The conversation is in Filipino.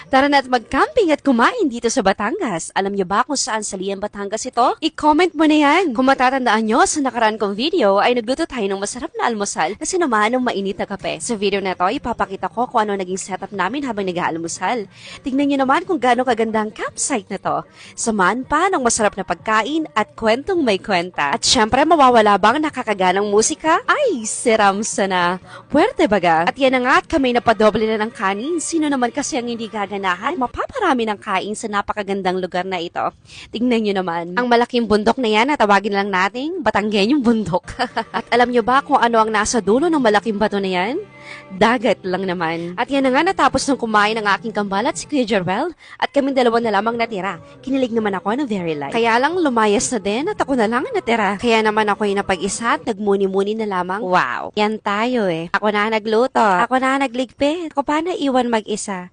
Tara na at mag-camping at kumain dito sa Batangas. Alam niyo ba kung saan sa Lian, Batangas ito? I-comment mo na yan. Kung matatandaan nyo, sa nakaraan kong video ay nagluto tayo ng masarap na almusal na sinamahan ng mainit na kape. Sa video na to, ipapakita ko kung ano naging setup namin habang nag-aalmusal. Tingnan niyo naman kung gaano kaganda ang campsite na to. Samahan pa ng masarap na pagkain at kwentong may kwenta. At syempre, mawawala bang nakakaganang musika? Ay, siramsa na. Puwerte baga. At yan na nga at kami napadoble na ng kanin. Sino naman kasi ang hindi gaganahan? Mapaparami ng kain sa napakagandang lugar na ito. Tingnan nyo naman. Ang malaking bundok na yan, tawagin lang nating Batanggenyong bundok. At alam nyo ba kung ano ang nasa dulo ng malaking bato na yan? Dagat lang naman. At yan na nga natapos ng kumain ng aking kambalat si Kuya Jerwel at kaming dalawa na lamang natira. Kinilig naman ako ng very light. Kaya lang lumayas na din at ako na lang natira. Kaya naman ako yung napag-isa at nagmuni-muni na lamang. Wow, yan tayo eh. Ako na nagluto. Ako na nagligpit. Ako pa na iwan mag-isa.